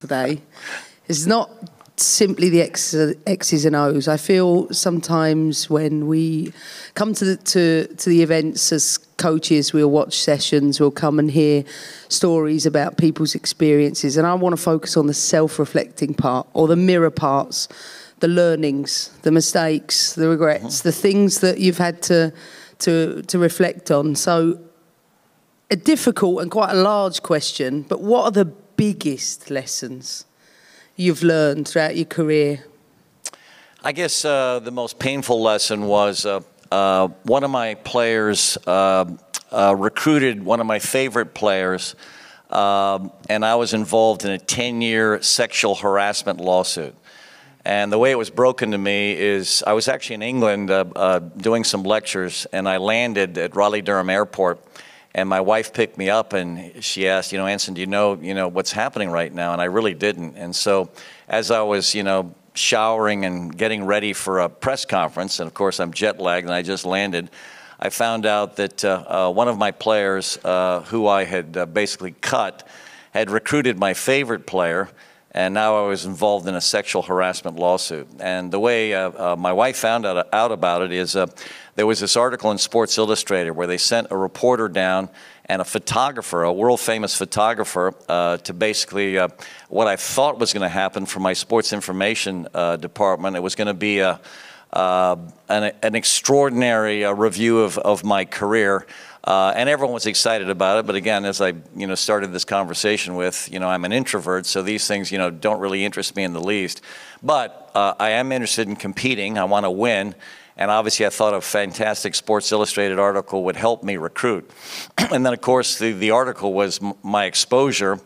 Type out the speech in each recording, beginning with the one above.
today is not simply the X's and O's. I feel sometimes when we come to the events as coaches, we'll watch sessions, we'll come and hear stories about people's experiences, and I want to focus on the self-reflecting part, or the mirror parts, the learnings, the mistakes, the regrets, the things that you've had to reflect on. So a difficult and quite a large question, but what are the biggest lessons you've learned throughout your career? I guess the most painful lesson was one of my players recruited one of my favorite players, and I was involved in a 10-year sexual harassment lawsuit. And the way it was broken to me is I was actually in England doing some lectures, and I landed at Raleigh-Durham Airport, and my wife picked me up, and she asked, Anson, do you know what's happening right now? And I really didn't. And so as I was, showering and getting ready for a press conference, and of course I'm jet lagged and I just landed, I found out that one of my players who I had basically cut had recruited my favorite player, and now I was involved in a sexual harassment lawsuit. And the way my wife found out about it is there was this article in Sports Illustrated where they sent a reporter down and a photographer, a world-famous photographer, to basically what I thought was going to happen for my sports information department. It was going to be an extraordinary review of my career. And everyone was excited about it, but again, as I started this conversation with, I'm an introvert, so these things don't really interest me in the least. But I am interested in competing. I want to win, and obviously I thought a fantastic Sports Illustrated article would help me recruit. And then of course the article was my exposure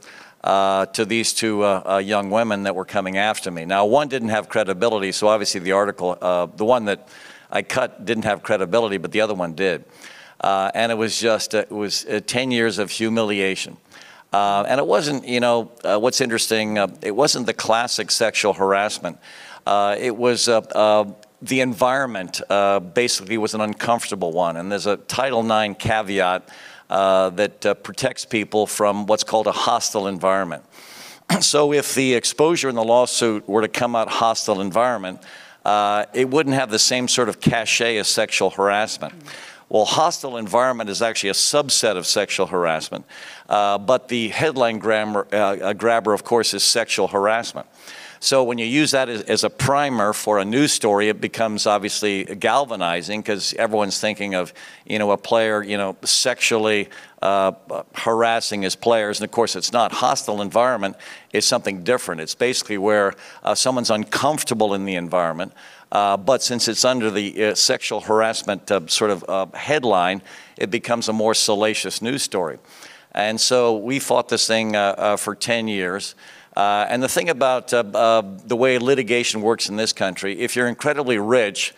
to these two young women that were coming after me. Now one didn't have credibility, so obviously the article, the one that I cut didn't have credibility, but the other one did. And it was just, 10 years of humiliation. And it wasn't, what's interesting, it wasn't the classic sexual harassment. It was the environment basically was an uncomfortable one. And there's a Title IX caveat that protects people from what's called a hostile environment. So if the exposure in the lawsuit were to come out hostile environment, it wouldn't have the same sort of cachet as sexual harassment. Well, hostile environment is actually a subset of sexual harassment, but the headline grabber, of course, is sexual harassment. So when you use that as a primer for a news story, it becomes obviously galvanizing because everyone's thinking of, a player, sexually harassing his players. And of course, it's not. Hostile environment is something different. It's basically where someone's uncomfortable in the environment. But since it's under the sexual harassment sort of headline, it becomes a more salacious news story. And so we fought this thing for 10 years. And the thing about the way litigation works in this country, if you're incredibly rich,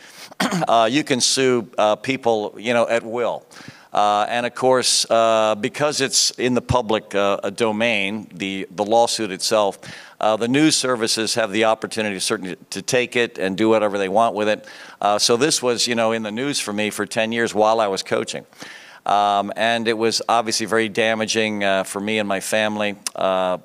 you can sue people, at will. And of course, because it's in the public domain, the lawsuit itself, the news services have the opportunity certainly to take it and do whatever they want with it. So this was, in the news for me for 10 years while I was coaching. And it was obviously very damaging for me and my family.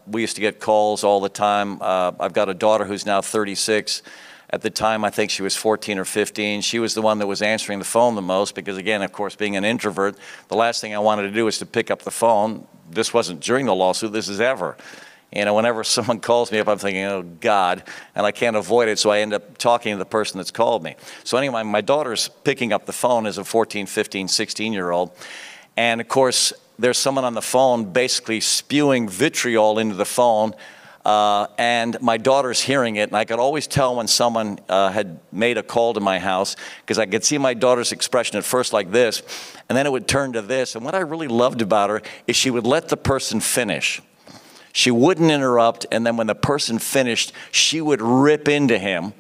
We used to get calls all the time. I've got a daughter who's now 36. At the time, I think she was 14 or 15. She was the one that was answering the phone the most because, again, of course, being an introvert, the last thing I wanted to do was to pick up the phone. This wasn't during the lawsuit. This is ever. Whenever someone calls me up, I'm thinking, oh, God, and I can't avoid it, so I end up talking to the person that's called me. So anyway, my daughter's picking up the phone as a 14, 15, 16-year-old, and of course, there's someone on the phone basically spewing vitriol into the phone, and my daughter's hearing it, and I could always tell when someone had made a call to my house, because I could see my daughter's expression at first like this, and then it would turn to this, and what I really loved about her is she would let the person finish. She wouldn't interrupt, and then when the person finished, she would rip into him.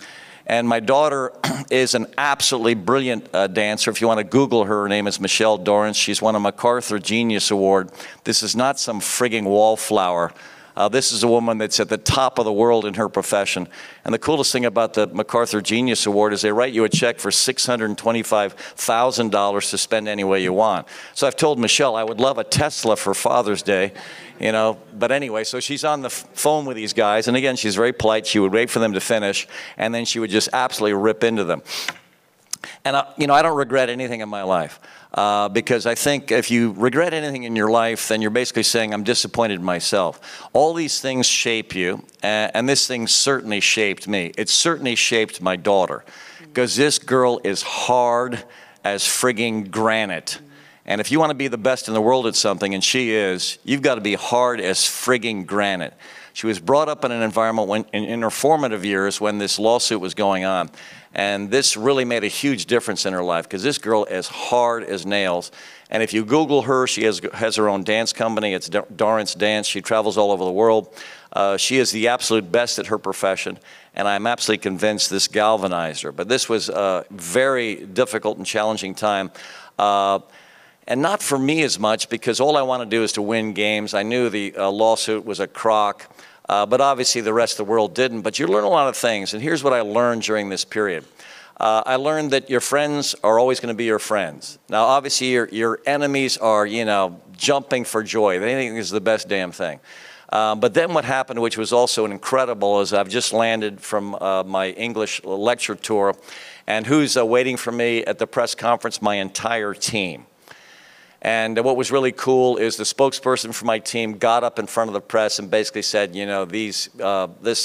And my daughter is an absolutely brilliant dancer. If you want to Google her, her name is Dorrance. She's won a MacArthur Genius Award. This is not some frigging wallflower. This is a woman that's at the top of the world in her profession. And the coolest thing about the MacArthur Genius Award is they write you a check for $625,000 to spend any way you want. So I've told Michelle I would love a Tesla for Father's Day, you know. But anyway, so she's on the phone with these guys. And again, she's very polite. She would wait for them to finish, and then she would just absolutely rip into them. And, you know, I don't regret anything in my life. Because I think if you regret anything in your life, then you're basically saying, I'm disappointed in myself. All these things shape you, and this thing certainly shaped me. It certainly shaped my daughter, because this girl is hard as frigging granite. And if you want to be the best in the world at something, and she is, you've got to be hard as frigging granite. She was brought up in an environment when, in her formative years when this lawsuit was going on. And this really made a huge difference in her life, because this girl is hard as nails. And if you Google her, she has her own dance company. It's Dorrance Dance. She travels all over the world. She is the absolute best at her profession. And I'm absolutely convinced this galvanized her. But this was a very difficult and challenging time. And not for me as much, because all I want to do is to win games. I knew the lawsuit was a crock. But obviously the rest of the world didn't. But you learn a lot of things, and here's what I learned during this period. I learned that your friends are always going to be your friends. Now, obviously, your enemies are, you know, jumping for joy. They think this is the best damn thing. But then what happened, which was also incredible, is I've just landed from my English lecture tour, and who's waiting for me at the press conference? My entire team. And what was really cool is the spokesperson for my team got up in front of the press and basically said, you know, this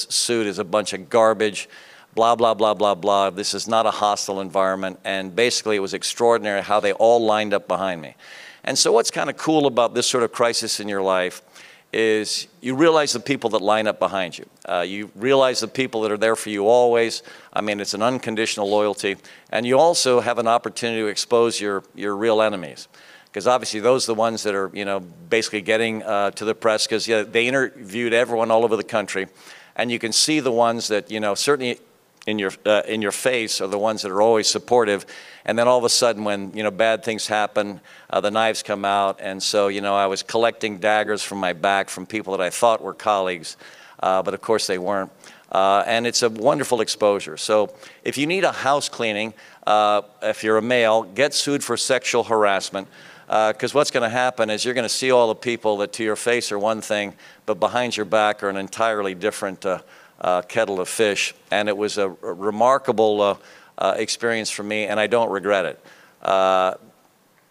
suit is a bunch of garbage, blah, blah, blah, blah, blah. This is not a hostile environment. And basically it was extraordinary how they all lined up behind me. And so what's kind of cool about this sort of crisis in your life is you realize the people that line up behind you. You realize the people that are there for you always. I mean, it's an unconditional loyalty. And you also have an opportunity to expose your real enemies. Because obviously those are the ones that are, you know, basically getting to the press, because they interviewed everyone all over the country, and you can see the ones that, you know, certainly in your face are the ones that are always supportive, and then all of a sudden when, you know, bad things happen, the knives come out. And so, you know, I was collecting daggers from my back from people that I thought were colleagues, but of course they weren't. And it's a wonderful exposure. So if you need a house cleaning, if you're a male, get sued for sexual harassment. Because what's going to happen is you're going to see all the people that to your face are one thing, but behind your back are an entirely different kettle of fish. And it was a remarkable experience for me, and I don't regret it.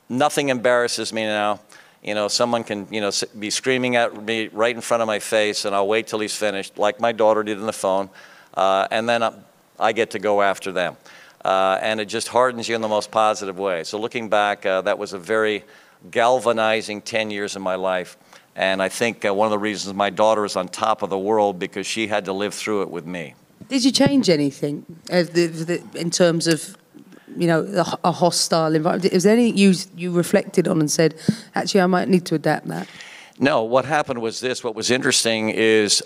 Nothing embarrasses me now. You know, someone can, you know, be screaming at me right in front of my face, and I'll wait till he's finished, like my daughter did on the phone, and then I get to go after them. And it just hardens you in the most positive way. So looking back, that was a very galvanizing 10 years of my life. And I think one of the reasons my daughter is on top of the world, because she had to live through it with me. Did you change anything in terms of, you know, a hostile environment? Is there anything you reflected on and said, actually, I might need to adapt that? No, what happened was this. What was interesting is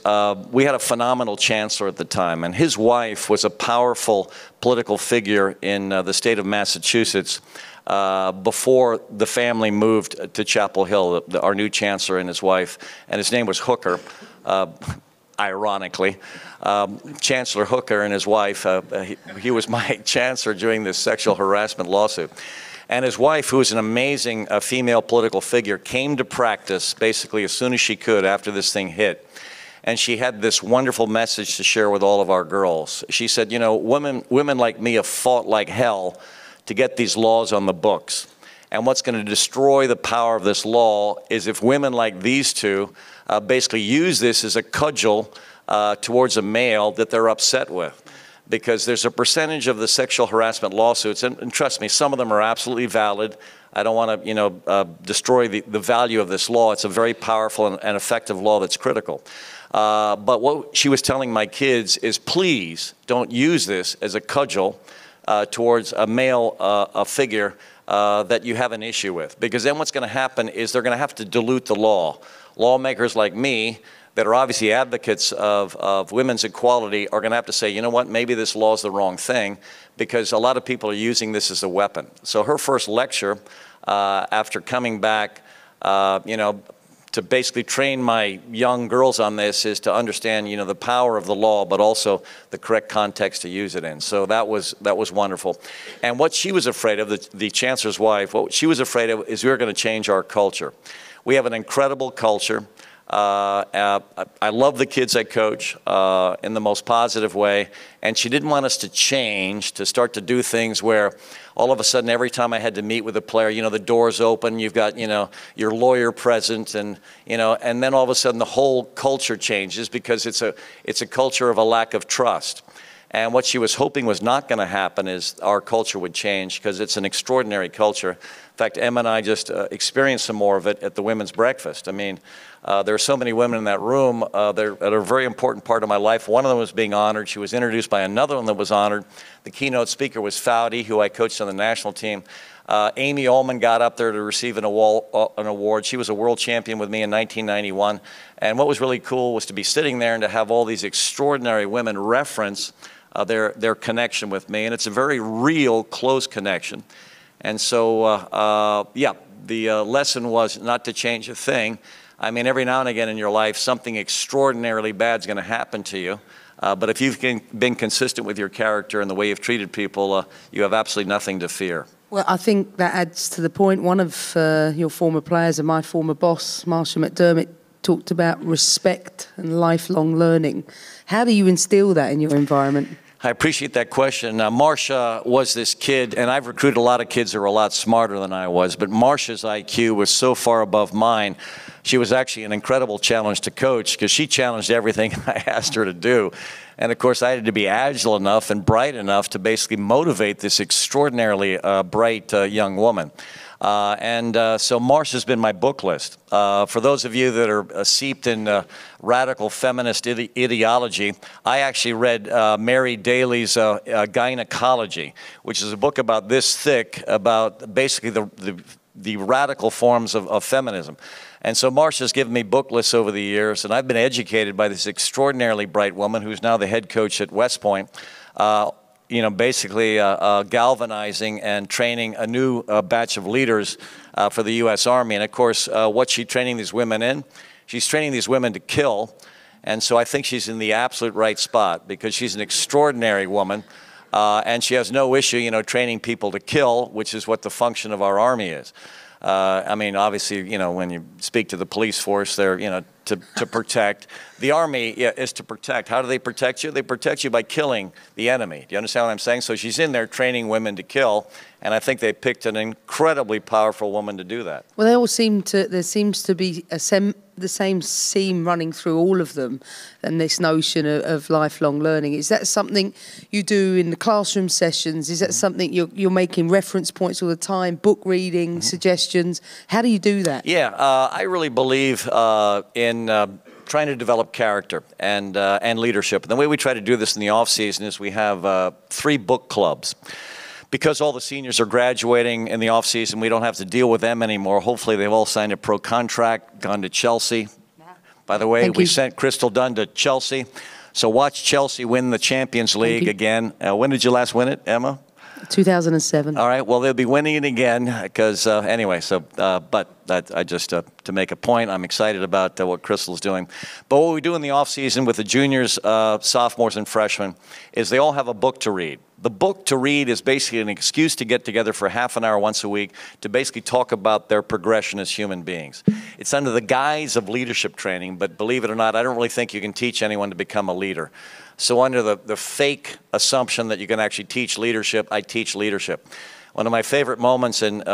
we had a phenomenal chancellor at the time, and his wife was a powerful political figure in the state of Massachusetts before the family moved to Chapel Hill, our new chancellor and his wife, and his name was Hooker, ironically. Chancellor Hooker and his wife, he was my chancellor during this sexual harassment lawsuit. And his wife, who was an amazing female political figure, came to practice basically as soon as she could after this thing hit. And she had this wonderful message to share with all of our girls. She said, you know, women like me have fought like hell to get these laws on the books. And what's going to destroy the power of this law is if women like these two basically use this as a cudgel towards a male that they're upset with. Because there's a percentage of the sexual harassment lawsuits, and trust me, some of them are absolutely valid. I don't want to, you know, destroy the value of this law. It's a very powerful and effective law that's critical. But what she was telling my kids is, please don't use this as a cudgel towards a male figure that you have an issue with. Because then what's going to happen is they're going to have to dilute the law. Lawmakers like me, that are obviously advocates of women's equality, are going to have to say, you know what, maybe this law is the wrong thing, because a lot of people are using this as a weapon. So her first lecture, after coming back, you know, to basically train my young girls on this is to understand, you know, the power of the law, but also the correct context to use it in. So that was wonderful. And what she was afraid of, the chancellor's wife, what she was afraid of is we were going to change our culture. We have an incredible culture. I love the kids I coach in the most positive way, and she didn't want us to change, to start to do things where all of a sudden every time I had to meet with a player, you know, the door's open, you've got, you know, your lawyer present, and, you know, and then all of a sudden the whole culture changes because it's a culture of a lack of trust. And what she was hoping was not going to happen is our culture would change, because it's an extraordinary culture. In fact, Emma and I just experienced some more of it at the women's breakfast. I mean, there are so many women in that room that are a very important part of my life. One of them was being honored. She was introduced by another one that was honored. The keynote speaker was Foudy, who I coached on the national team. Amy Ullman got up there to receive an award. She was a world champion with me in 1991. And what was really cool was to be sitting there and to have all these extraordinary women reference their connection with me. And it's a very real, close connection. And so, yeah, the lesson was not to change a thing. I mean, every now and again in your life, something extraordinarily bad is going to happen to you. But if you've been consistent with your character and the way you've treated people, you have absolutely nothing to fear. Well, I think that adds to the point. One of your former players and my former boss, Marsha McDermott, talked about respect and lifelong learning. How do you instill that in your environment? I appreciate that question. Marsha was this kid, and I've recruited a lot of kids that were a lot smarter than I was, but Marsha's IQ was so far above mine. She was actually an incredible challenge to coach, because she challenged everything I asked her to do. And of course, I had to be agile enough and bright enough to basically motivate this extraordinarily bright young woman. So Marsha's been my book list. For those of you that are steeped in radical feminist ideology, I actually read Mary Daly's Gynecology, which is a book about this thick, about basically the radical forms of feminism. And so Marsha's given me book lists over the years, and I've been educated by this extraordinarily bright woman who's now the head coach at West Point. You know, basically galvanizing and training a new batch of leaders for the U.S. Army. And of course, what's she training these women in? She's training these women to kill. And so I think she's in the absolute right spot, because she's an extraordinary woman. And she has no issue, you know, training people to kill, which is what the function of our Army is. I mean, obviously, you know, when you speak to the police force, they're, you know, to protect. The Army is to protect. How do they protect you? They protect you by killing the enemy. Do you understand what I'm saying? So she's in there training women to kill, and I think they picked an incredibly powerful woman to do that. Well, there seems to be the same theme running through all of them, and this notion of lifelong learning. Is that something you do in the classroom sessions? Is that something you're making reference points all the time, book reading, suggestions? How do you do that? Yeah, I really believe in trying to develop character and leadership. And the way we try to do this in the off season is we have 3 book clubs. Because all the seniors are graduating in the off season, we don't have to deal with them anymore. Hopefully they've all signed a pro contract, gone to Chelsea. By the way, we sent Crystal Dunn to Chelsea. So watch Chelsea win the Champions League again. When did you last win it, Emma? 2007. All right, well, they'll be winning it again, because anyway, so, but I just, to make a point, I'm excited about what Crystal's doing. But what we do in the off season with the juniors, sophomores, and freshmen is they all have a book to read. The book to read is basically an excuse to get together for half an hour once a week to basically talk about their progression as human beings. It's under the guise of leadership training, but believe it or not, I don't really think you can teach anyone to become a leader. So under the fake assumption that you can actually teach leadership, I teach leadership. One of my favorite moments in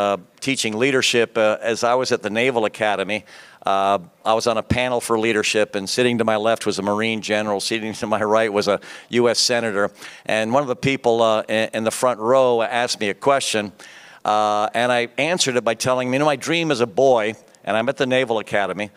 teaching leadership, as I was at the Naval Academy, I was on a panel for leadership, and sitting to my left was a Marine general, sitting to my right was a U.S. senator, and one of the people in the front row asked me a question, and I answered it by telling him, you know, my dream as a boy, and I'm at the Naval Academy,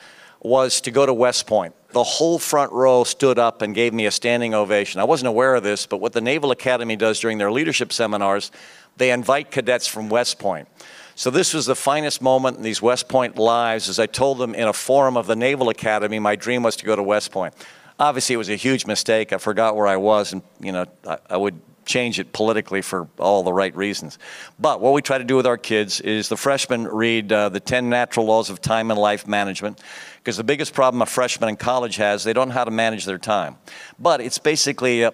was to go to West Point. The whole front row stood up and gave me a standing ovation. I wasn't aware of this, but what the Naval Academy does during their leadership seminars, they invite cadets from West Point. So this was the finest moment in these West Point lives, as I told them in a forum of the Naval Academy, my dream was to go to West Point. Obviously, it was a huge mistake. I forgot where I was, and you know, I would change it politically for all the right reasons. But what we try to do with our kids is the freshmen read the 10 natural laws of time and life management, because the biggest problem a freshman in college has, they don't know how to manage their time. But it's basically a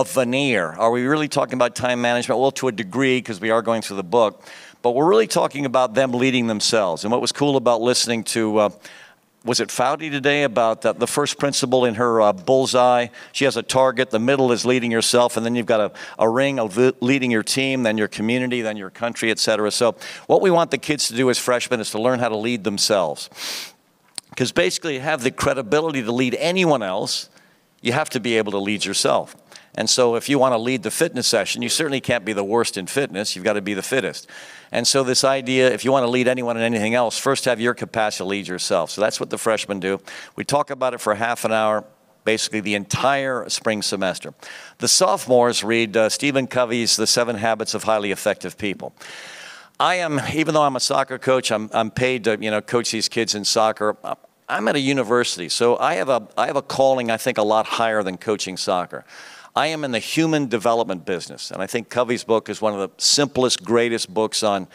veneer. Are we really talking about time management? Well, to a degree, because we are going through the book. But we're really talking about them leading themselves. And what was cool about listening to was it Foudy today about the first principle in her bullseye? She has a target, the middle is leading yourself, and then you've got a ring of leading your team, then your community, then your country, et cetera. So what we want the kids to do as freshmen is to learn how to lead themselves. Because basically you have the credibility to lead anyone else, you have to be able to lead yourself. And so if you want to lead the fitness session, you certainly can't be the worst in fitness, you've got to be the fittest. And so this idea, if you want to lead anyone in anything else, first have your capacity to lead yourself. So that's what the freshmen do. We talk about it for half an hour, basically the entire spring semester. The sophomores read Stephen Covey's The 7 Habits of Highly Effective People. I am, even though I'm a soccer coach, I'm paid to coach these kids in soccer. I'm at a university, so I have a calling I think a lot higher than coaching soccer. I am in the human development business, and I think Covey's book is one of the simplest, greatest books on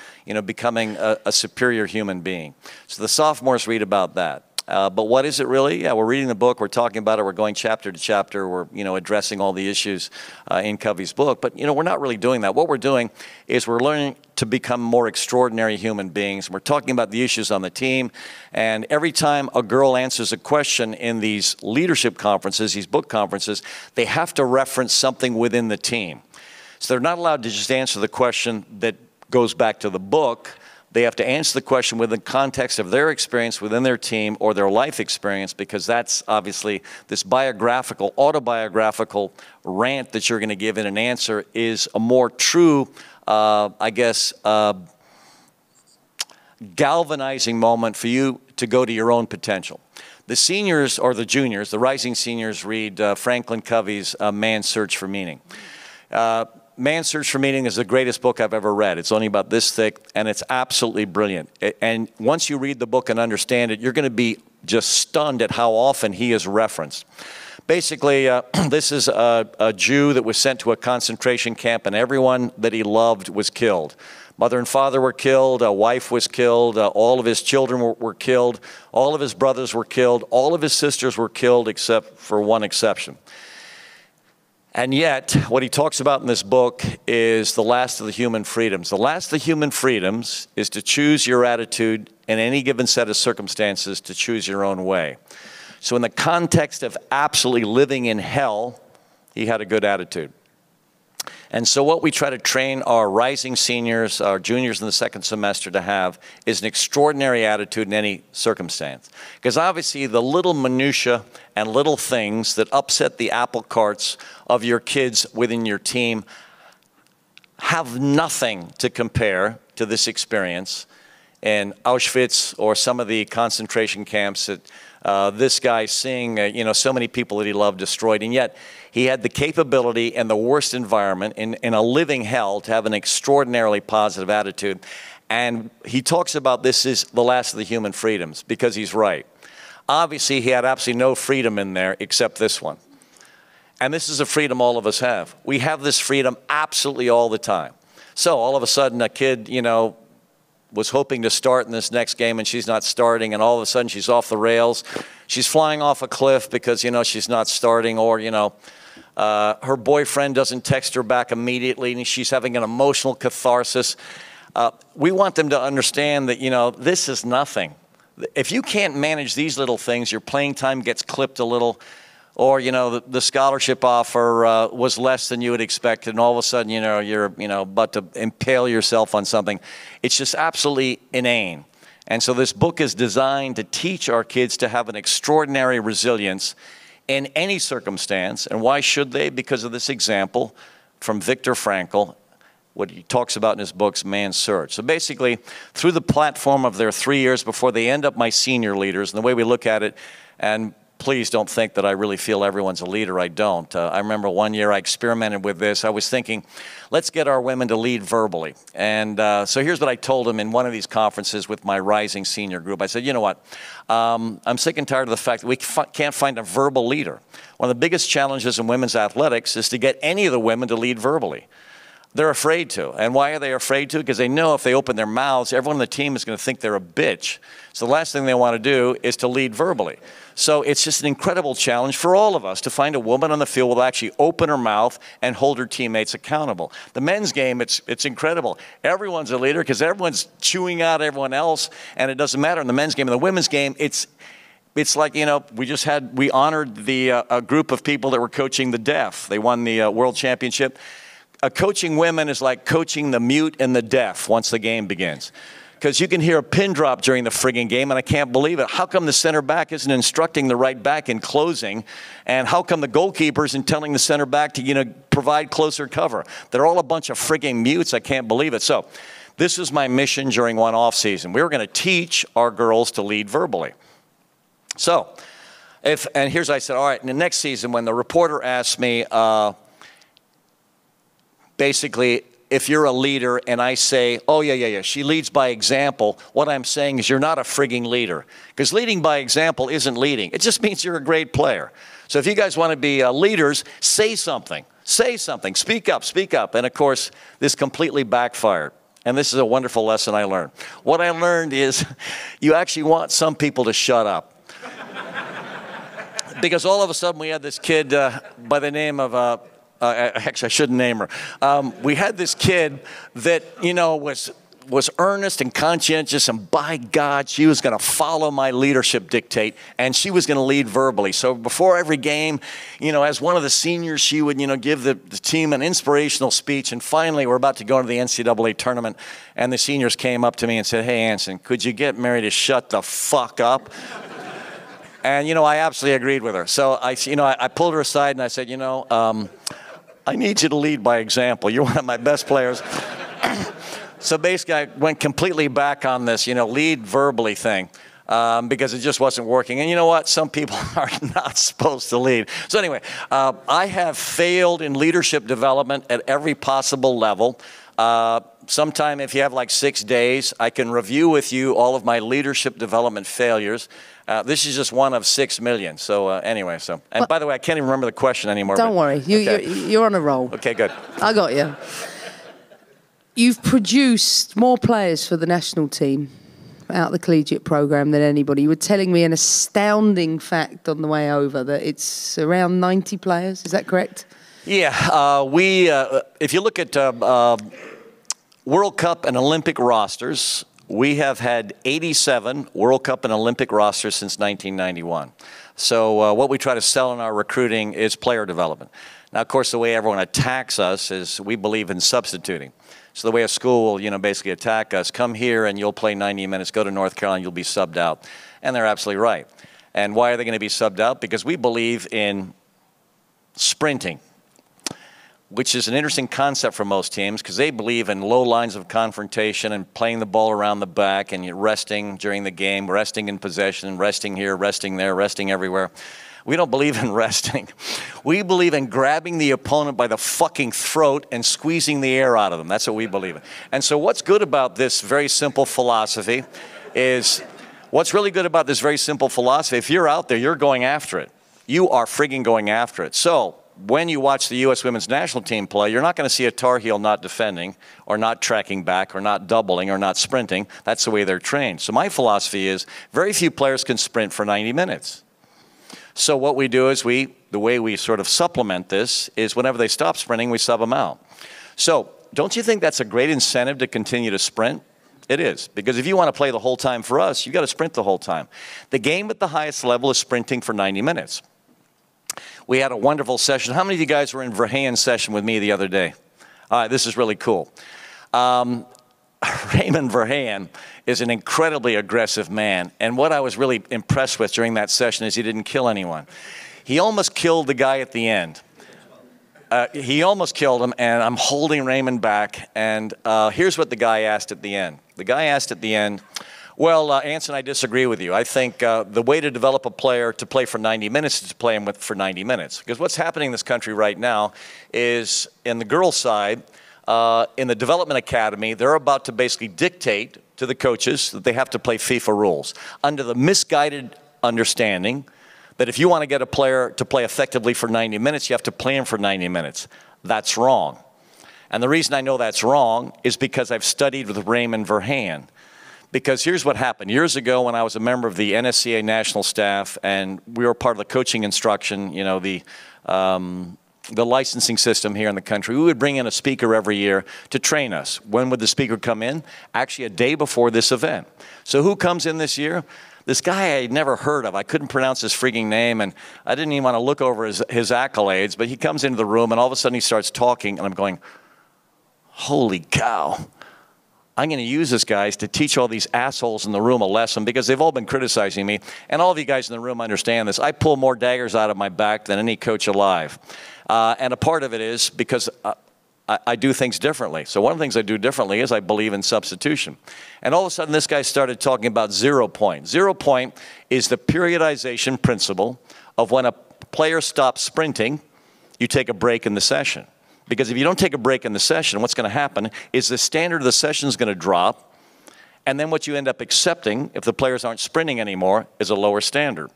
becoming a superior human being. So the sophomores read about that. But what is it really? Yeah, we're reading the book, we're talking about it, we're going chapter to chapter, we're addressing all the issues in Covey's book. But we're not really doing that. What we're doing is we're learning to become more extraordinary human beings. We're talking about the issues on the team, and every time a girl answers a question in these leadership conferences, these book conferences, they have to reference something within the team. So they're not allowed to just answer the question that goes back to the book. They have to answer the question within the context of their experience within their team or their life experience, because that's obviously this biographical, autobiographical rant that you're going to give in an answer is a more true, galvanizing moment for you to go to your own potential. The seniors or the juniors, the rising seniors, read Franklin Covey's Man's Search for Meaning. Man's Search for Meaning is the greatest book I've ever read. It's only about this thick, and it's absolutely brilliant. And once you read the book and understand it, you're going to be just stunned at how often he is referenced. Basically, this is a Jew that was sent to a concentration camp, and everyone that he loved was killed. Mother and father were killed, a wife was killed, all of his children were killed, all of his brothers were killed, all of his sisters were killed except for one exception. And yet, what he talks about in this book is the last of the human freedoms. The last of the human freedoms is to choose your attitude in any given set of circumstances, to choose your own way. So in the context of absolutely living in hell, he had a good attitude. And so what we try to train our rising seniors, our juniors in the second semester to have is an extraordinary attitude in any circumstance. Because obviously the little minutia and little things that upset the apple carts of your kids within your team have nothing to compare to this experience in Auschwitz or some of the concentration camps that this guy seeing, so many people that he loved destroyed. And yet he had the capability in the worst environment, in a living hell, to have an extraordinarily positive attitude. And he talks about this is the last of the human freedoms, because he's right. Obviously, he had absolutely no freedom in there except this one. And this is a freedom all of us have. We have this freedom absolutely all the time. So all of a sudden, a kid, was hoping to start in this next game and she's not starting, and all of a sudden she's off the rails. She's flying off a cliff because, she's not starting, or, her boyfriend doesn't text her back immediately and she's having an emotional catharsis. We want them to understand that, this is nothing. If you can't manage these little things, your playing time gets clipped a little, or, the scholarship offer was less than you had expected, and all of a sudden, you're about to impale yourself on something. It's just absolutely inane. And so this book is designed to teach our kids to have an extraordinary resilience in any circumstance. And why should they? Because of this example from Viktor Frankl, what he talks about in his books, Man's Search. So basically, through the platform of their 3 years before they end up my senior leaders, and the way we look at it, and please don't think that I really feel everyone's a leader. I don't. I remember one year I experimented with this. I was thinking, let's get our women to lead verbally. And so here's what I told them in one of these conferences with my rising senior group. I said, you know what? I'm sick and tired of the fact that we can't find a verbal leader. One of the biggest challenges in women's athletics is to get any of the women to lead verbally. They're afraid to. And why are they afraid to? Because they know if they open their mouths, everyone on the team is going to think they're a bitch. So the last thing they want to do is to lead verbally. So it's just an incredible challenge for all of us to find a woman on the field who will actually open her mouth and hold her teammates accountable. The men's game, it's incredible. Everyone's a leader because everyone's chewing out everyone else, and it doesn't matter in the men's game. In the women's game, it's like, you know, we honored a group of people that were coaching the deaf. They won the world championship. Coaching women is like coaching the mute and the deaf once the game begins. Because you can hear a pin drop during the frigging game, and I can't believe it. How come the center back isn't instructing the right back in closing? And how come the goalkeeper isn't telling the center back to, you know, provide closer cover? They're all a bunch of frigging mutes. I can't believe it. So this is my mission during one off season. We were going to teach our girls to lead verbally. So, and here's what I said, all right, in the next season when the reporter asked me, basically, if you're a leader and I say, oh, yeah, she leads by example, what I'm saying is you're not a frigging leader. Because leading by example isn't leading. It just means you're a great player. So if you guys want to be leaders, say something. Say something. Speak up, speak up. And, of course, this completely backfired. And this is a wonderful lesson I learned. What I learned is you actually want some people to shut up. Because all of a sudden we had this kid by the name of... actually, I shouldn't name her. We had this kid that, you know, was earnest and conscientious, and by God, she was going to follow my leadership dictate, and she was going to lead verbally. So before every game, you know, as one of the seniors, she would, you know, give the team an inspirational speech, and finally, we're about to go to the NCAA tournament, and the seniors came up to me and said, hey, Anson, could you get Mary to shut the fuck up? And, you know, I absolutely agreed with her. So, I pulled her aside, and I said, you know, I need you to lead by example. You're one of my best players. So basically, I went completely back on this, you know, lead verbally thing because it just wasn't working. And you know what? Some people are not supposed to lead. So anyway, I have failed in leadership development at every possible level. Sometime if you have like 6 days, I can review with you all of my leadership development failures. This is just one of 6 million. So anyway, and by the way, I can't even remember the question anymore. Don't worry, you're on a roll. Okay, good. I got you. You've produced more players for the national team out of the collegiate program than anybody. You were telling me an astounding fact on the way over that it's around 90 players. Is that correct? Yeah, if you look at World Cup and Olympic rosters, we have had 87 World Cup and Olympic rosters since 1991. So what we try to sell in our recruiting is player development. Now, of course, the way everyone attacks us is we believe in substituting. So the way a school will, you know, basically attack us, come here and you'll play 90 minutes, go to North Carolina, you'll be subbed out. And they're absolutely right. And why are they going to be subbed out? Because we believe in sprinting, which is an interesting concept for most teams because they believe in low lines of confrontation and playing the ball around the back and resting during the game, resting in possession, resting here, resting there, resting everywhere. We don't believe in resting. We believe in grabbing the opponent by the fucking throat and squeezing the air out of them. That's what we believe in. And so what's good about this very simple philosophy is, if you're out there, you're going after it. You are frigging going after it. So when you watch the U.S. women's national team play, you're not going to see a Tar Heel not defending or not tracking back or not doubling or not sprinting. That's the way they're trained. So my philosophy is very few players can sprint for 90 minutes. So what we do is the way we sort of supplement this is whenever they stop sprinting, we sub them out. So don't you think that's a great incentive to continue to sprint? It is. Because if you want to play the whole time for us, you've got to sprint the whole time. The game at the highest level is sprinting for 90 minutes. We had a wonderful session. How many of you guys were in Verheyen's session with me the other day? All right, this is really cool. Raymond Verheyen is an incredibly aggressive man. And what I was really impressed with during that session is he didn't kill anyone. He almost killed the guy at the end. He almost killed him, and I'm holding Raymond back. And here's what the guy asked at the end. The guy asked at the end, Well, Anson, I disagree with you. I think the way to develop a player to play for 90 minutes is to play him for 90 minutes. Because what's happening in this country right now is, in the girls' side, in the development academy, they're about to basically dictate to the coaches that they have to play FIFA rules under the misguided understanding that if you want to get a player to play effectively for 90 minutes, you have to play him for 90 minutes. That's wrong. And the reason I know that's wrong is because I've studied with Raymond Verheyen. Because here's what happened. Years ago, when I was a member of the NSCA national staff and we were part of the coaching instruction, you know, the licensing system here in the country, we would bring in a speaker every year to train us. When would the speaker come in? Actually, a day before this event. So who comes in this year? This guy I had never heard of. I couldn't pronounce his freaking name, and I didn't even want to look over his accolades, but he comes into the room, and all of a sudden he starts talking, and I'm going, holy cow. I'm going to use this, guys, to teach all these assholes in the room a lesson because they've all been criticizing me. And all of you guys in the room understand this. I pull more daggers out of my back than any coach alive. And a part of it is because I do things differently. So one of the things I do differently is I believe in substitution. And all of a sudden, this guy started talking about 0 point. 0 point is the periodization principle of when a player stops sprinting, you take a break in the session. Because if you don't take a break in the session, what's going to happen is the standard of the session is going to drop, and then what you end up accepting, if the players aren't sprinting anymore, is a lower standard.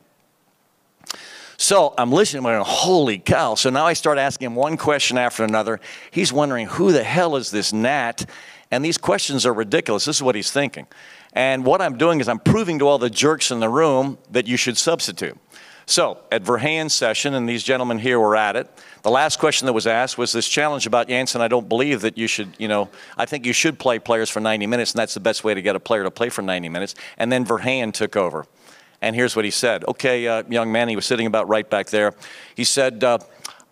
So I'm listening, I'm going, holy cow. So now I start asking him one question after another. He's wondering, who the hell is this gnat? And these questions are ridiculous. This is what he's thinking. And what I'm doing is I'm proving to all the jerks in the room that you should substitute. So at Verheyen's session, and these gentlemen here were at it, the last question that was asked was this challenge about Anson. I don't believe that you should, I think you should play players for 90 minutes, and that's the best way to get a player to play for 90 minutes. And then Verheyen took over. And here's what he said. Okay, young man, he was sitting about right back there. He said,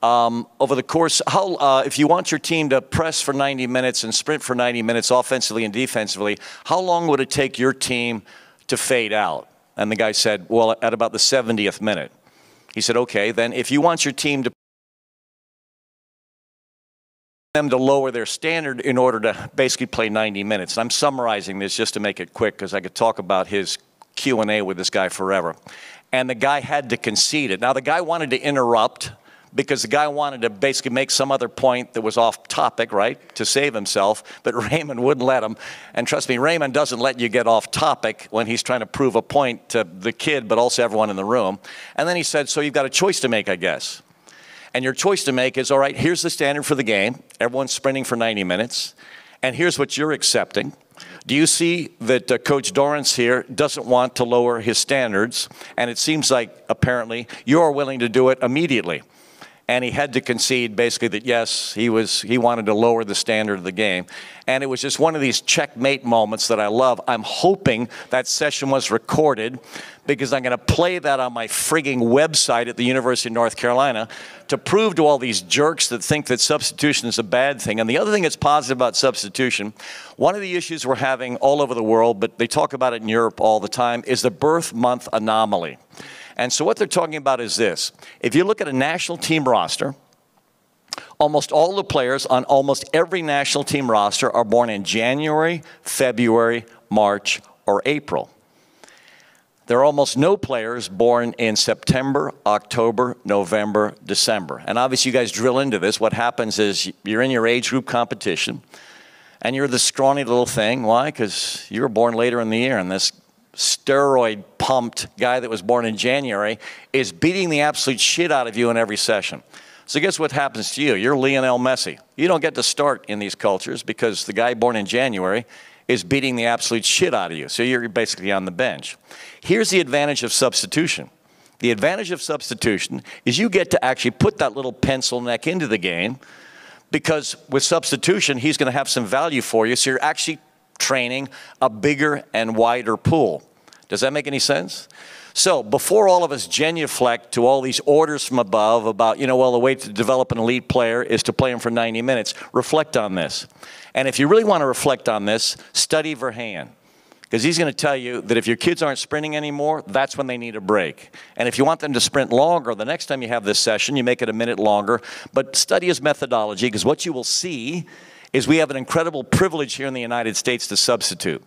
over the course, if you want your team to press for 90 minutes and sprint for 90 minutes offensively and defensively, how long would it take your team to fade out? And the guy said, well, at about the 70th minute. He said, okay, then if you want your team to lower their standard in order to basically play 90 minutes. And I'm summarizing this just to make it quick because I could talk about his Q&A with this guy forever. And the guy had to concede it. Now, the guy wanted to interrupt because the guy wanted to basically make some other point that was off topic, right, to save himself, but Raymond wouldn't let him. And trust me, Raymond doesn't let you get off topic when he's trying to prove a point to the kid, but also everyone in the room. And then he said, so you've got a choice to make, I guess. And your choice to make is, all right, here's the standard for the game. Everyone's sprinting for 90 minutes. And here's what you're accepting. Do you see that Coach Dorrance here doesn't want to lower his standards? And it seems like, apparently, you're willing to do it immediately. And he had to concede basically that, yes, he wanted to lower the standard of the game. And it was just one of these checkmate moments that I love. I'm hoping that session was recorded because I'm going to play that on my frigging website at the University of North Carolina to prove to all these jerks that think that substitution is a bad thing. And the other thing that's positive about substitution, one of the issues we're having all over the world, but they talk about it in Europe all the time, is the birth month anomaly. And so what they're talking about is this. If you look at a national team roster, almost all the players on almost every national team roster are born in January, February, March, or April. There are almost no players born in September, October, November, December. And obviously you guys drill into this. What happens is you're in your age group competition, and you're this scrawny little thing. Why? Because you were born later in the year, and this steroid-pumped guy that was born in January is beating the absolute shit out of you in every session. So guess what happens to you? You're Lionel Messi. You don't get to start in these cultures because the guy born in January is beating the absolute shit out of you. So you're basically on the bench. Here's the advantage of substitution. The advantage of substitution is you get to actually put that little pencil neck into the game because with substitution, he's going to have some value for you. So you're actually training a bigger and wider pool. Does that make any sense? So before all of us genuflect to all these orders from above about, well, the way to develop an elite player is to play him for 90 minutes, reflect on this. And if you really want to reflect on this, study Verheyen. Because he's going to tell you that if your kids aren't sprinting anymore, that's when they need a break. And if you want them to sprint longer, the next time you have this session, you make it a minute longer. But study his methodology, because what you will see is we have an incredible privilege here in the United States to substitute.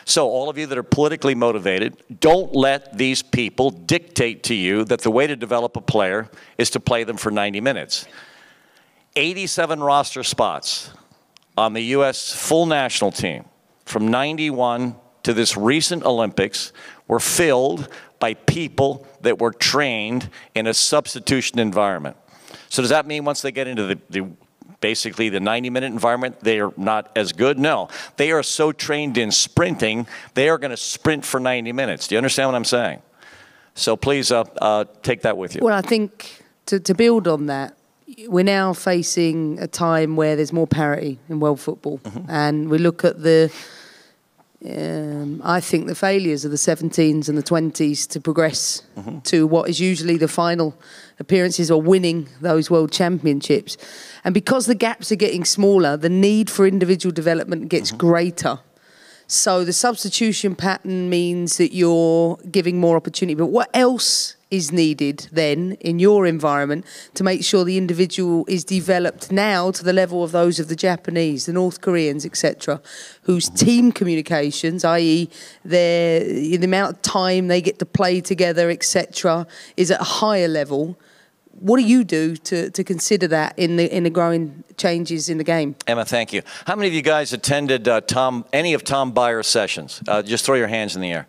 So all of you that are politically motivated, don't let these people dictate to you that the way to develop a player is to play them for 90 minutes. 87 roster spots on the U.S. full national team from 91 to this recent Olympics were filled by people that were trained in a substitution environment. So does that mean once they get into basically the 90-minute environment, they are not as good? No. They are so trained in sprinting, they are going to sprint for 90 minutes. Do you understand what I'm saying? So please take that with you. Well, I think to build on that, we're now facing a time where there's more parity in world football. Mm-hmm. And we look at I think the failures of the 17s and the 20s to progress mm-hmm. to what is usually the final appearances or winning those world championships. And because the gaps are getting smaller, the need for individual development gets mm-hmm. greater. So the substitution pattern means that you're giving more opportunity. But what else is needed then in your environment to make sure the individual is developed now to the level of those of the Japanese, the North Koreans, etc., whose team communications, i.e. the amount of time they get to play together, etc., is at a higher level? What do you do to consider that in the growing changes in the game? Emma, thank you. How many of you guys attended any of Tom Byer's sessions? Just throw your hands in the air.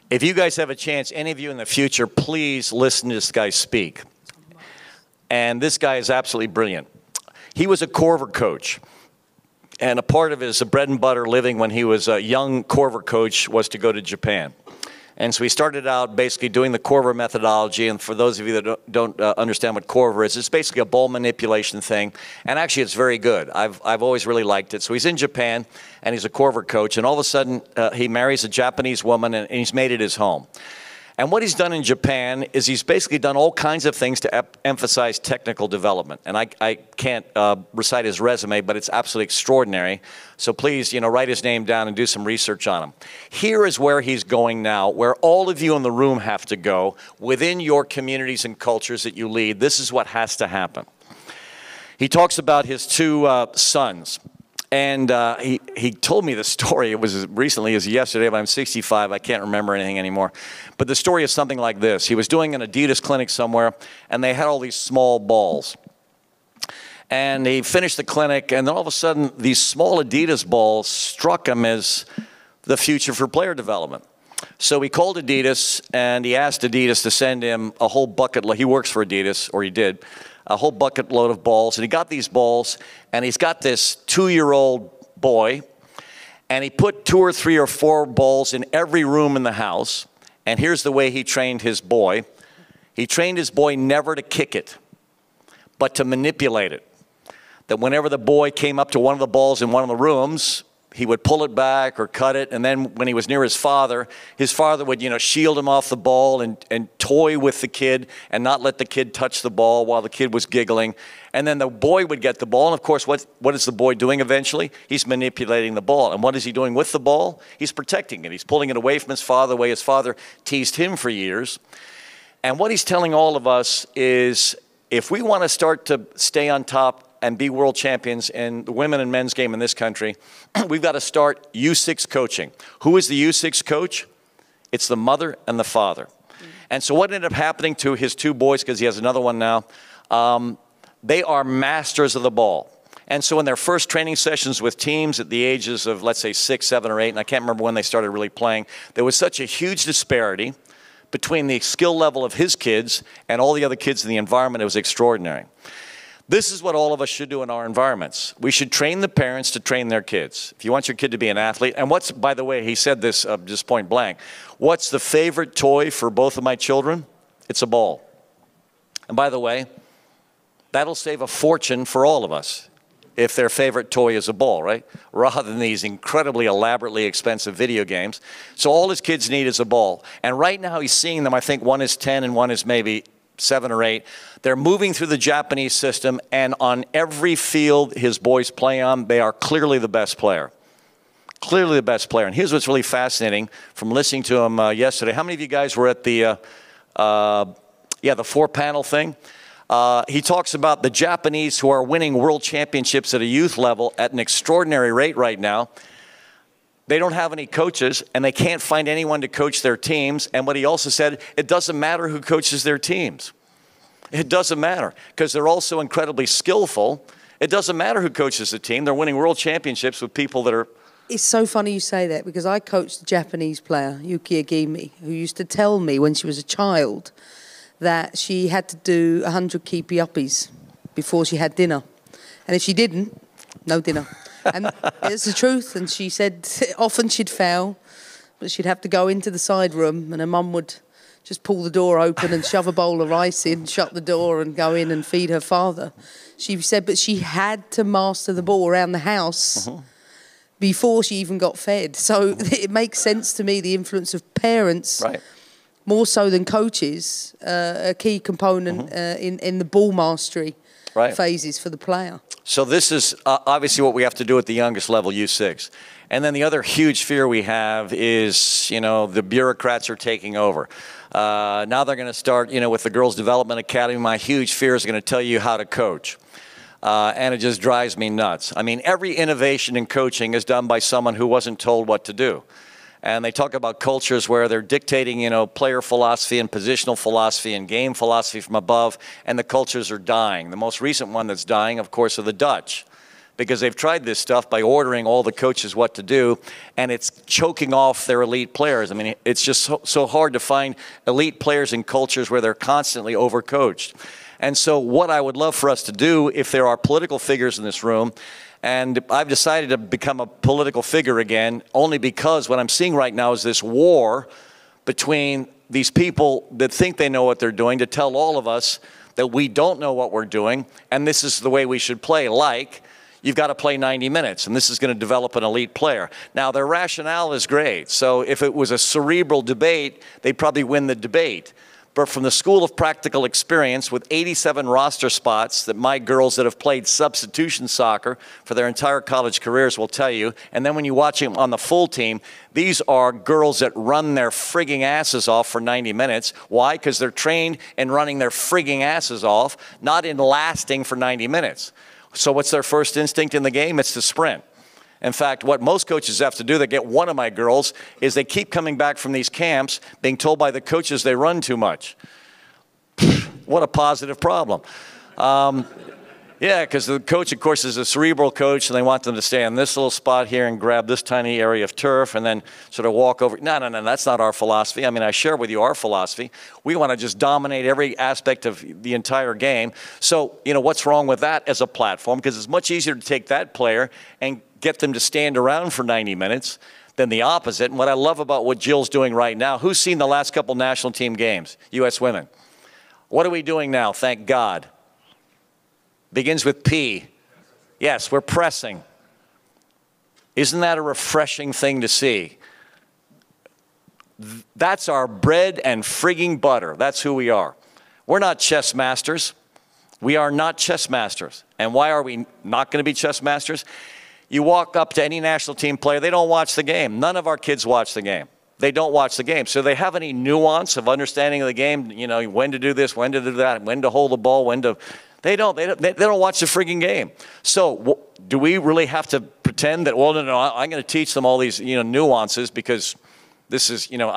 If you guys have a chance, any of you in the future, please listen to this guy speak. And this guy is absolutely brilliant. He was a Corver coach. And a part of his bread and butter living when he was a young Corver coach was to go to Japan. And so he started out basically doing the Corver methodology. And for those of you that don't understand what Corver is, it's basically a ball manipulation thing. And actually, it's very good. I've always really liked it. So he's in Japan, and he's a Corver coach. And all of a sudden, he marries a Japanese woman, and he's made it his home. And what he's done in Japan is he's basically done all kinds of things to emphasize technical development. And I can't recite his resume, but it's absolutely extraordinary. So please, write his name down and do some research on him. Here is where he's going now, where all of you in the room have to go within your communities and cultures that you lead. This is what has to happen. He talks about his two sons. And he told me the story. It was as recently as yesterday, but I'm 65. I can't remember anything anymore. But the story is something like this. He was doing an Adidas clinic somewhere, and they had all these small balls. And he finished the clinic, and then all of a sudden, these small Adidas balls struck him as the future for player development. So he called Adidas, and he asked Adidas to send him a whole bucket. He works for Adidas, or he did. A whole bucket load of balls. And he got these balls, and he's got this 2-year-old boy, and he put 2 or 3 or 4 balls in every room in the house. And here's the way he trained his boy. He trained his boy never to kick it, but to manipulate it. That whenever the boy came up to one of the balls in one of the rooms, he would pull it back or cut it, and then when he was near his father would, shield him off the ball and toy with the kid and not let the kid touch the ball while the kid was giggling. And then the boy would get the ball, and of course, what is the boy doing eventually? He's manipulating the ball. And what is he doing with the ball? He's protecting it. He's pulling it away from his father, the way his father teased him for years. And what he's telling all of us is, if we want to start to stay on top and be world champions in the women and men's game in this country, we've got to start U6 coaching. Who is the U6 coach? It's the mother and the father. Mm-hmm. And so what ended up happening to his 2 boys, because he has another one now, they are masters of the ball. And so in their first training sessions with teams at the ages of, let's say, 6, 7, or 8, and I can't remember when they started really playing, there was such a huge disparity between the skill level of his kids and all the other kids in the environment. It was extraordinary. This is what all of us should do in our environments. We should train the parents to train their kids. If you want your kid to be an athlete, and by the way, he said this just point blank, what's the favorite toy for both of my children? It's a ball. And by the way, that'll save a fortune for all of us if their favorite toy is a ball, right? Rather than these incredibly elaborately expensive video games. So all his kids need is a ball. And right now he's seeing them, I think one is 10 and one is maybe 7 or 8. They're moving through the Japanese system, and on every field his boys play on, they are clearly the best player. Clearly the best player. And here's what's really fascinating from listening to him yesterday. How many of you guys were at the 4-panel thing? He talks about the Japanese who are winning world championships at a youth level at an extraordinary rate right now. They don't have any coaches, and they can't find anyone to coach their teams. And what he also said, it doesn't matter who coaches their teams. It doesn't matter, because they're also incredibly skillful. It doesn't matter who coaches the team. They're winning world championships with people that are... It's so funny you say that, because I coached a Japanese player, Yuki Agimi, who used to tell me when she was a child that she had to do 100 keepy-uppies before she had dinner. And if she didn't, no dinner. And it's the truth. And she said often she'd fail, but she'd have to go into the side room, and her mum would just pull the door open and shove a bowl of rice in, shut the door and go in and feed her father. She said, but she had to master the ball around the house before she even got fed. So it makes sense to me, the influence of parents, more so than coaches, a key component in the ball mastery phases for the player. So this is obviously what we have to do at the youngest level, U6. And then the other huge fear we have is, you know, the bureaucrats are taking over. Now they're going to start, you know, with the Girls Development Academy. My huge fear is going to tell you how to coach. And it just drives me nuts. I mean, every innovation in coaching is done by someone who wasn't told what to do. And they talk about cultures where they're dictating, you know, player philosophy and positional philosophy and game philosophy from above, and the cultures are dying. The most recent one that's dying, of course, are the Dutch, because they've tried this stuff by ordering all the coaches what to do, and it's choking off their elite players. I mean, it's just so hard to find elite players in cultures where they're constantly overcoached. And so what I would love for us to do, if there are political figures in this room, and I've decided to become a political figure again, only because what I'm seeing right now is this war between these people that think they know what they're doing to tell all of us that we don't know what we're doing, and this is the way we should play. Like, you've got to play 90 minutes, and this is going to develop an elite player. Now, their rationale is great. So if it was a cerebral debate, they'd probably win the debate. But from the School of Practical Experience, with 87 roster spots that my girls that have played substitution soccer for their entire college careers will tell you, and then when you watch them on the full team, these are girls that run their frigging asses off for 90 minutes. Why? Because they're trained in running their frigging asses off, not in lasting for 90 minutes. So what's their first instinct in the game? It's to sprint. In fact, what most coaches have to do, they get one of my girls, is they keep coming back from these camps being told by the coaches they run too much. What a positive problem. Yeah, because the coach, of course, is a cerebral coach, and they want them to stay in this little spot here and grab this tiny area of turf and then sort of walk over. No, that's not our philosophy. I mean, I share with you our philosophy. We want to just dominate every aspect of the entire game. So, you know, what's wrong with that as a platform? Because it's much easier to take that player and get them to stand around for 90 minutes than the opposite. And what I love about what Jill's doing right now, who's seen the last couple national team games? U.S. women. What are we doing now? Thank God. Begins with P. Yes, we're pressing. Isn't that a refreshing thing to see? That's our bread and frigging butter. That's who we are. We're not chess masters. We are not chess masters. And why are we not going to be chess masters? You walk up to any national team player, they don't watch the game. None of our kids watch the game. They don't watch the game. So they have any nuance of understanding of the game, you know, when to do this, when to do that, when to hold the ball, when to... They don't watch the frigging game. So do we really have to pretend that, well, no, I'm going to teach them all these, you know, nuances because this is, you know,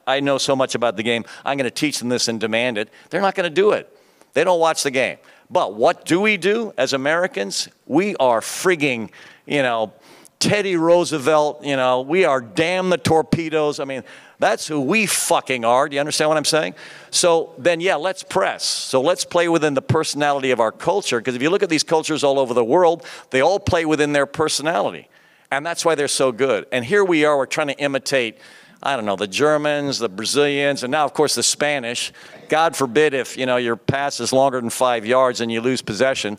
I know so much about the game. I'm going to teach them this and demand it. They're not going to do it. They don't watch the game. But what do we do as Americans? We are frigging, you know, Teddy Roosevelt, you know, we are damn the torpedoes. I mean, that's who we fucking are. Do you understand what I'm saying? So then, yeah, let's press. So let's play within the personality of our culture. Because if you look at these cultures all over the world, they all play within their personality. And that's why they're so good. And here we are, we're trying to imitate, I don't know, the Germans, the Brazilians, and now, of course, the Spanish. God forbid if, you know, your pass is longer than 5 yards and you lose possession.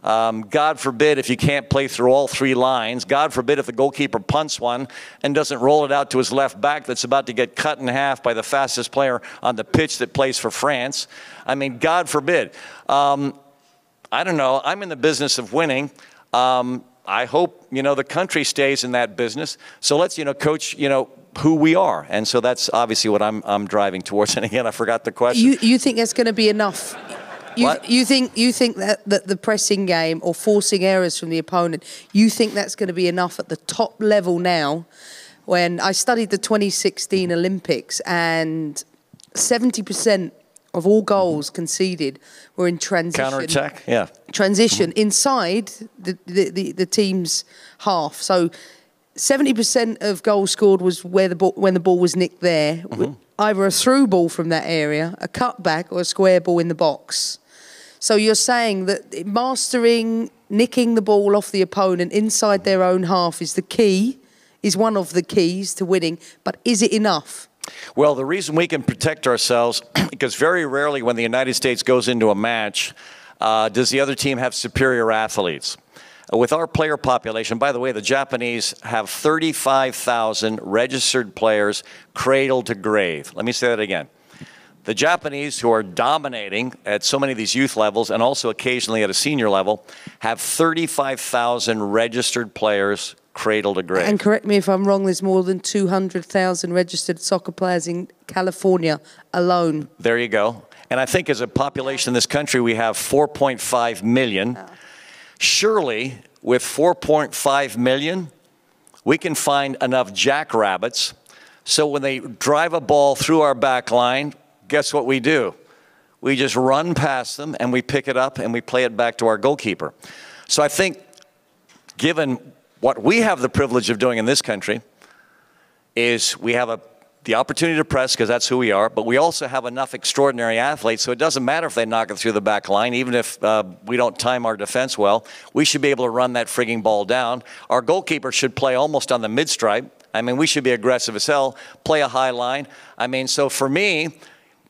God forbid if you can't play through all three lines. God forbid if the goalkeeper punts one and doesn't roll it out to his left back that's about to get cut in half by the fastest player on the pitch that plays for France. I mean, God forbid. I don't know. I'm in the business of winning. I hope, you know, the country stays in that business. So let's, you know, coach, you know, who we are. And so that's obviously what I'm driving towards. And again, I forgot the question. You think there's going to be enough... You think that the pressing game or forcing errors from the opponent, you think that's going to be enough at the top level now when I studied the 2016 Olympics, and 70% of all goals conceded were in transition. Counter-attack, yeah. Transition inside the team's half. So 70% of goals scored was where when the ball was nicked there. Either a through ball from that area, a cutback, or a square ball in the box. So you're saying that mastering nicking the ball off the opponent inside their own half is the key, is one of the keys to winning, but is it enough? Well, the reason we can protect ourselves, because very rarely when the United States goes into a match, does the other team have superior athletes. With our player population, by the way, the Japanese have 35,000 registered players cradle to grave. Let me say that again. The Japanese, who are dominating at so many of these youth levels and also occasionally at a senior level, have 35,000 registered players cradle to grave. And correct me if I'm wrong, there's more than 200,000 registered soccer players in California alone. There you go. And I think as a population in this country, we have 4.5 million. Surely, with 4.5 million, we can find enough jackrabbits so when they drive a ball through our back line, guess what we do? We just run past them and we pick it up and we play it back to our goalkeeper. So I think given what we have the privilege of doing in this country is we have the opportunity to press because that's who we are, but we also have enough extraordinary athletes, so it doesn't matter if they knock it through the back line, even if we don't time our defense well. We should be able to run that frigging ball down. Our goalkeeper should play almost on the mid-stripe. I mean, we should be aggressive as hell, play a high line. I mean, so for me,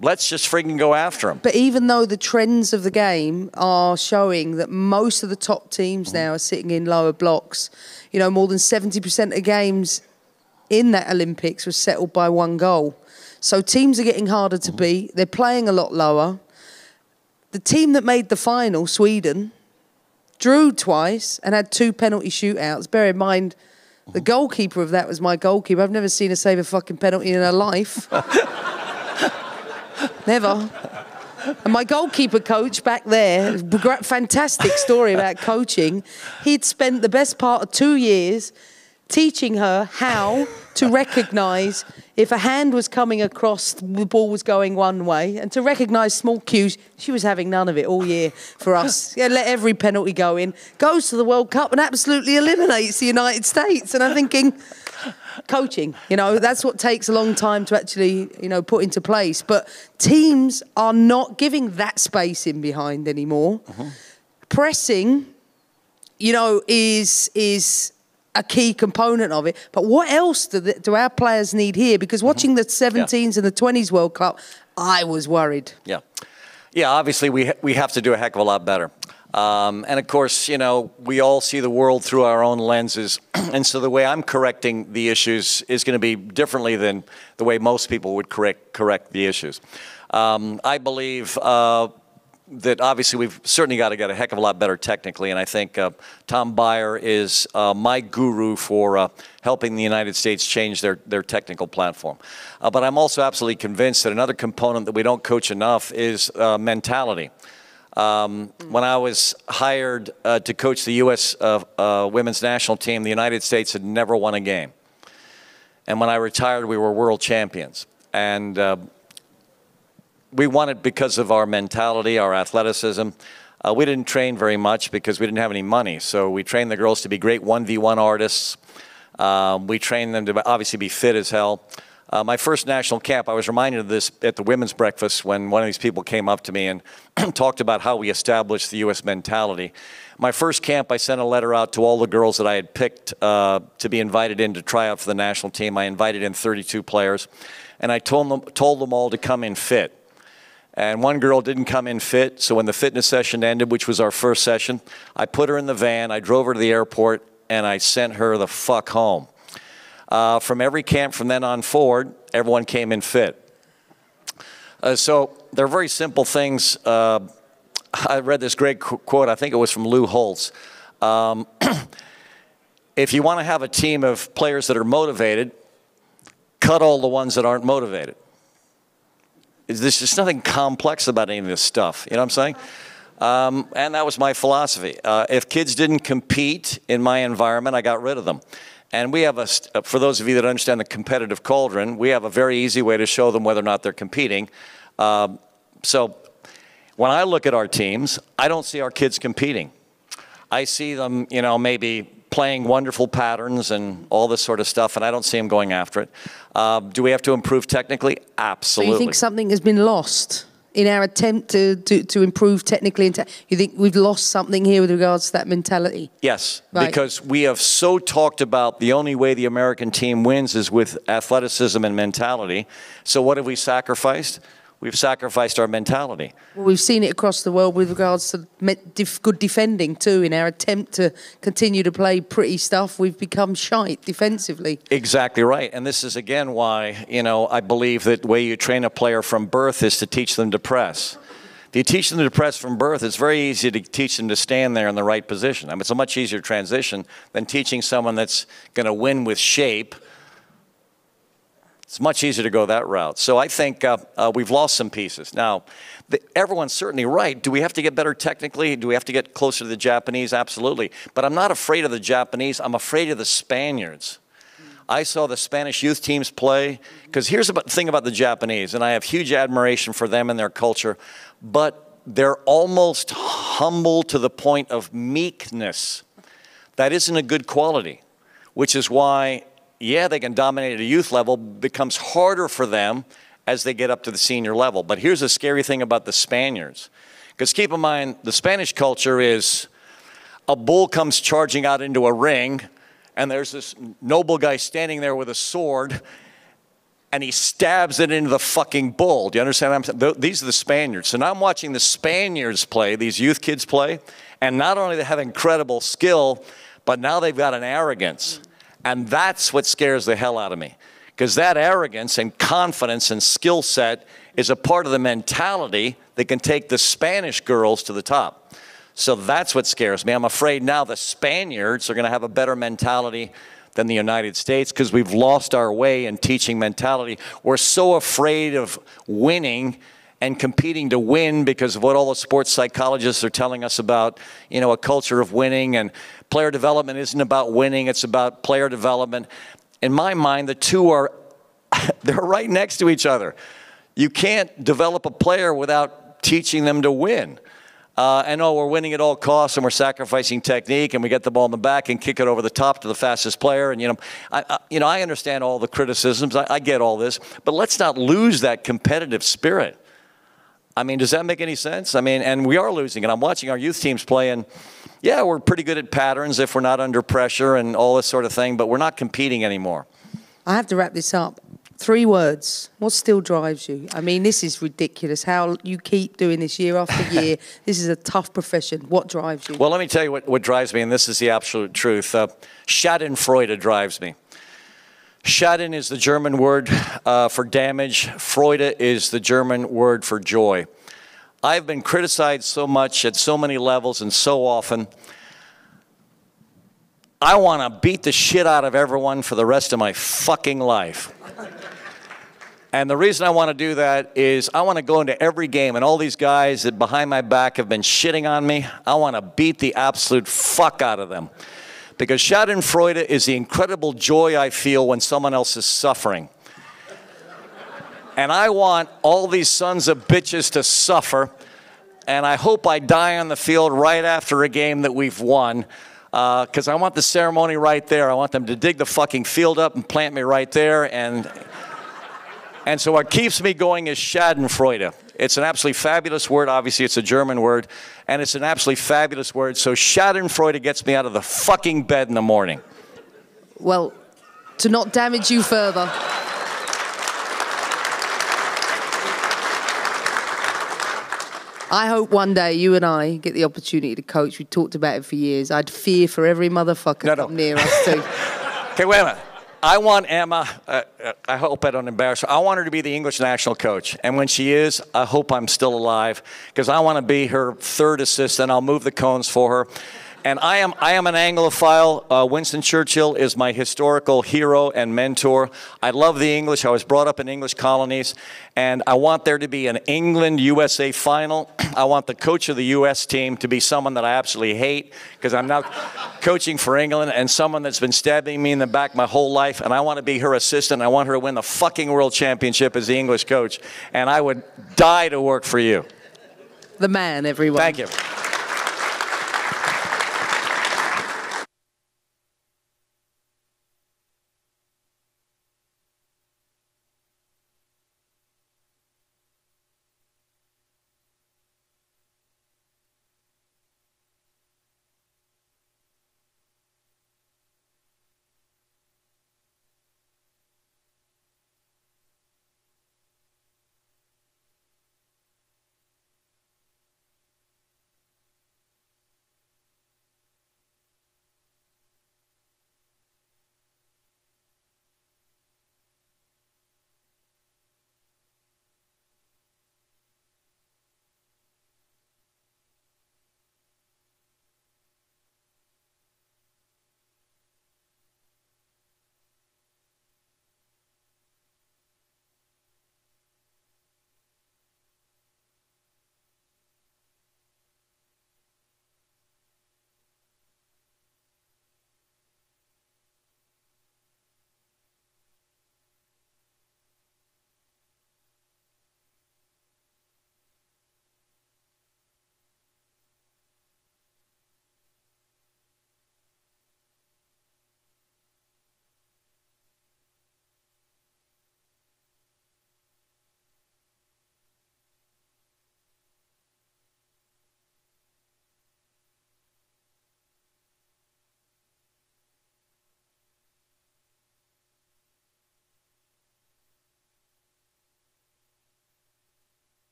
let's just frigging go after them. But even though the trends of the game are showing that most of the top teams now are sitting in lower blocks, you know, more than 70% of games in that Olympics was settled by one goal. So teams are getting harder to beat. They're playing a lot lower. The team that made the final, Sweden, drew twice and had 2 penalty shootouts. Bear in mind, the goalkeeper of that was my goalkeeper. I've never seen her save a fucking penalty in her life. Never. And my goalkeeper coach back there, fantastic story about coaching, he'd spent the best part of 2 years teaching her how to recognise if a hand was coming across, the ball was going one way, and to recognise small cues. She was having none of it all year for us. Yeah, let every penalty go in, goes to the World Cup and absolutely eliminates the United States. And I'm thinking, coaching, you know, that's what takes a long time to actually, you know, put into place. But teams are not giving that space in behind anymore. Pressing, you know, is a key component of it. But what else do our players need here? Because watching the 17s and the 20s World Cup, I was worried. Yeah, obviously we have to do a heck of a lot better. And of course, you know, we all see the world through our own lenses. And so the way I'm correcting the issues is going to be differently than the way most people would correct the issues. I believe that obviously we've certainly got to get a heck of a lot better technically, and I think Tom Byer is my guru for helping the United States change their technical platform. But I'm also absolutely convinced that another component that we don't coach enough is mentality. When I was hired to coach the U.S. women's national team, the United States had never won a game. And when I retired, we were world champions. And we won it because of our mentality, our athleticism. We didn't train very much because we didn't have any money. So we trained the girls to be great 1v1 artists. We trained them to obviously be fit as hell. My first national camp, I was reminded of this at the women's breakfast when one of these people came up to me and talked about how we established the U.S. mentality. My first camp, I sent a letter out to all the girls that I had picked to be invited in to try out for the national team. I invited in 32 players, and I told them all to come in fit. And one girl didn't come in fit, so when the fitness session ended, which was our first session, I put her in the van, I drove her to the airport, and I sent her the fuck home. From every camp from then on forward, everyone came in fit. So they're very simple things. I read this great quote, I think it was from Lou Holtz. If you want to have a team of players that are motivated, cut all the ones that aren't motivated. There's just nothing complex about any of this stuff. You know what I'm saying? And that was my philosophy. If kids didn't compete in my environment, I got rid of them. And we have for those of you that understand the competitive cauldron, we have a very easy way to show them whether or not they're competing. So when I look at our teams, I don't see our kids competing. I see them, you know, maybe playing wonderful patterns and all this sort of stuff, and I don't see them going after it. Do we have to improve technically? Absolutely. So you think something has been lost in our attempt to improve technically? You think we've lost something here with regards to that mentality? Yes, right. Because we have so talked about the only way the American team wins is with athleticism and mentality. So what have we sacrificed? We've sacrificed our mentality. Well, we've seen it across the world with regards to good defending too. In our attempt to continue to play pretty stuff, we've become shite defensively. Exactly right. And this is, again, why, you know, I believe that the way you train a player from birth is to teach them to press. If you teach them to press from birth, it's very easy to teach them to stand there in the right position. I mean, it's a much easier transition than teaching someone that's going to win with shape. It's much easier to go that route. So I think we've lost some pieces. Now, everyone's certainly right. Do we have to get better technically? Do we have to get closer to the Japanese? Absolutely. But I'm not afraid of the Japanese. I'm afraid of the Spaniards. I saw the Spanish youth teams play. Because here's the thing about the Japanese, and I have huge admiration for them and their culture, but they're almost humble to the point of meekness. That isn't a good quality, which is why, yeah, they can dominate at a youth level, becomes harder for them as they get up to the senior level. But here's the scary thing about the Spaniards. Because keep in mind, the Spanish culture is a bull comes charging out into a ring, and there's this noble guy standing there with a sword, and he stabs it into the fucking bull. Do you understand what I'm saying? These are the Spaniards. So now I'm watching the Spaniards play, these youth kids play, and not only do they have incredible skill, but now they've got an arrogance. And that's what scares the hell out of me. Because that arrogance and confidence and skill set is a part of the mentality that can take the Spanish girls to the top. So that's what scares me. I'm afraid now the Spaniards are going to have a better mentality than the United States because we've lost our way in teaching mentality. We're so afraid of winning and competing to win because of what all the sports psychologists are telling us about, you know, a culture of winning, and player development isn't about winning, it's about player development. In my mind, the two are, they're right next to each other. You can't develop a player without teaching them to win. And we're winning at all costs, and we're sacrificing technique, and we get the ball in the back and kick it over the top to the fastest player. And I understand all the criticisms. I get all this, but let's not lose that competitive spirit. I mean, does that make any sense? I mean, and we are losing, and I'm watching our youth teams play, and yeah, we're pretty good at patterns if we're not under pressure and all this sort of thing, but we're not competing anymore. I have to wrap this up. 3 words. What still drives you? I mean, this is ridiculous how you keep doing this year after year. This is a tough profession. What drives you? Well, let me tell you what drives me, and this is the absolute truth. Schadenfreude drives me. Schaden is the German word for damage. Freude is the German word for joy. I've been criticized so much at so many levels and so often. I want to beat the shit out of everyone for the rest of my fucking life. And the reason I want to do that is I want to go into every game, and all these guys that behind my back have been shitting on me, I want to beat the absolute fuck out of them. Because Schadenfreude is the incredible joy I feel when someone else is suffering. And I want all these sons of bitches to suffer, and I hope I die on the field right after a game that we've won, because I want the ceremony right there. I want them to dig the fucking field up and plant me right there, and so what keeps me going is Schadenfreude. It's an absolutely fabulous word. Obviously, it's a German word, and it's an absolutely fabulous word. So Schadenfreude gets me out of the fucking bed in the morning. Well, to not damage you further, I hope one day you and I get the opportunity to coach. We talked about it for years. I'd fear for every motherfucker come near us too. Okay, wait a minute. I want Emma, I hope I don't embarrass her, I want her to be the English national coach. And when she is, I hope I'm still alive, because I want to be her third assistant. I'll move the cones for her. And I am an Anglophile. Winston Churchill is my historical hero and mentor. I love the English. I was brought up in English colonies. And I want there to be an England-USA final. I want the coach of the U.S. team to be someone that I absolutely hate because I'm now coaching for England, and someone that's been stabbing me in the back my whole life, and I want to be her assistant. I want her to win the fucking world championship as the English coach, and I would die to work for you. The man, everyone. Thank you.